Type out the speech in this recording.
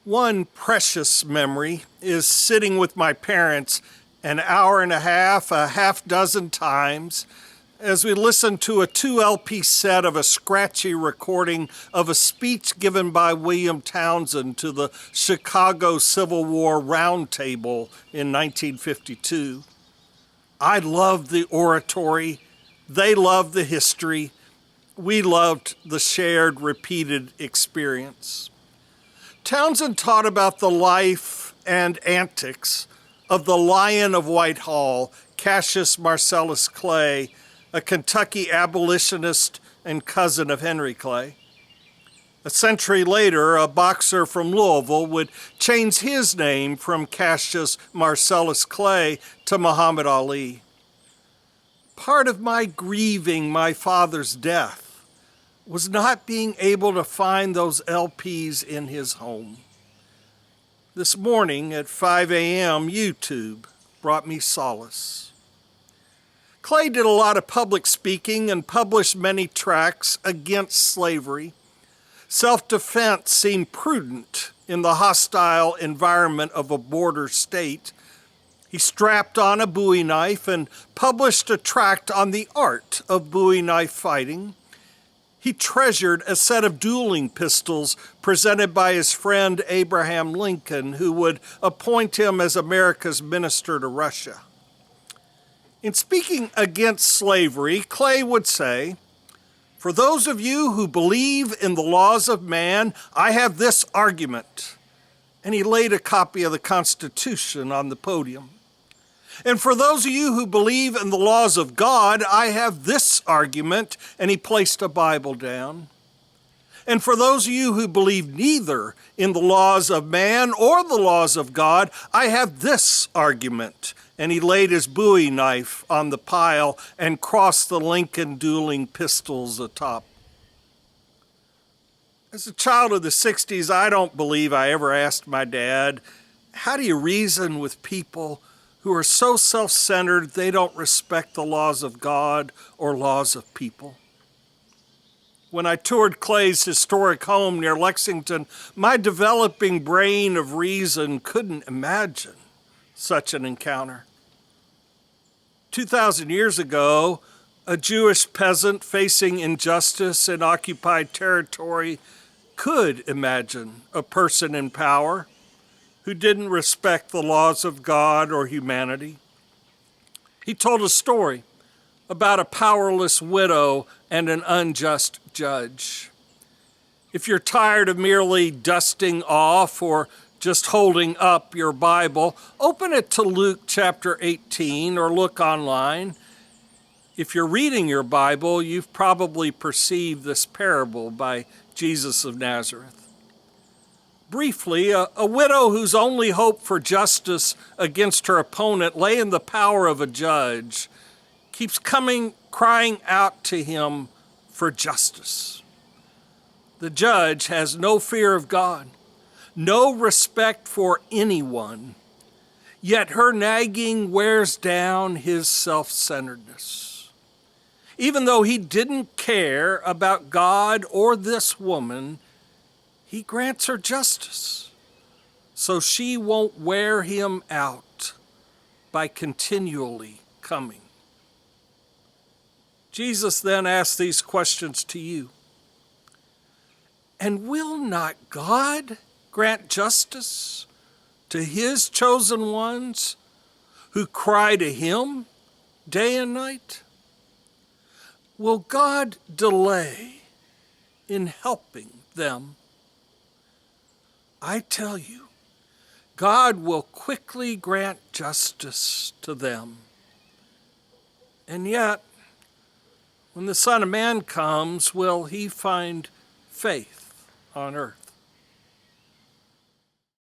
One precious memory is sitting with my parents an hour and a half dozen times, as we listened to a 2 LP set of a scratchy recording of a speech given by William Townsend to the Chicago Civil War Roundtable in 1952. I loved the oratory, they loved the history, we loved the shared, repeated experience. Townsend taught about the life and antics of the Lion of Whitehall, Cassius Marcellus Clay, a Kentucky abolitionist and cousin of Henry Clay. A century later, a boxer from Louisville would change his name from Cassius Marcellus Clay to Muhammad Ali. Part of my grieving my father's death was not being able to find those LPs in his home. This morning at 5 a.m., YouTube brought me solace. Clay did a lot of public speaking and published many tracts against slavery. Self-defense seemed prudent in the hostile environment of a border state. He strapped on a Bowie knife and published a tract on the art of Bowie knife fighting. He treasured a set of dueling pistols presented by his friend Abraham Lincoln, who would appoint him as America's minister to Russia. In speaking against slavery, Clay would say, "For those of you who believe in the laws of man, I have this argument." And he laid a copy of the Constitution on the podium. "And for those of you who believe in the laws of God, I have this argument," and he placed a Bible down. "And for those of you who believe neither in the laws of man or the laws of God, I have this argument," and he laid his Bowie knife on the pile and crossed the Lincoln dueling pistols atop. As a child of the 60s, I don't believe I ever asked my dad, "How do you reason with people who are so self-centered they don't respect the laws of God or laws of people?" When I toured Clay's historic home near Lexington, my developing brain of reason couldn't imagine such an encounter. 2,000 years ago, a Jewish peasant facing injustice in occupied territory could imagine a person in power who didn't respect the laws of God or humanity. He told a story about a powerless widow and an unjust judge. If you're tired of merely dusting off or just holding up your Bible, open it to Luke chapter 18 or look online. If you're reading your Bible, you've probably perceived this parable by Jesus of Nazareth. Briefly, a widow whose only hope for justice against her opponent lay in the power of a judge keeps crying out to him for justice. The judge has no fear of God, no respect for anyone, yet her nagging wears down his self-centeredness. Even though he didn't care about God or this woman, he grants her justice, so she won't wear him out by continually coming. Jesus then asks these questions to you. And will not God grant justice to his chosen ones who cry to him day and night? Will God delay in helping them? I tell you, God will quickly grant justice to them. And yet, when the Son of Man comes, will he find faith on earth?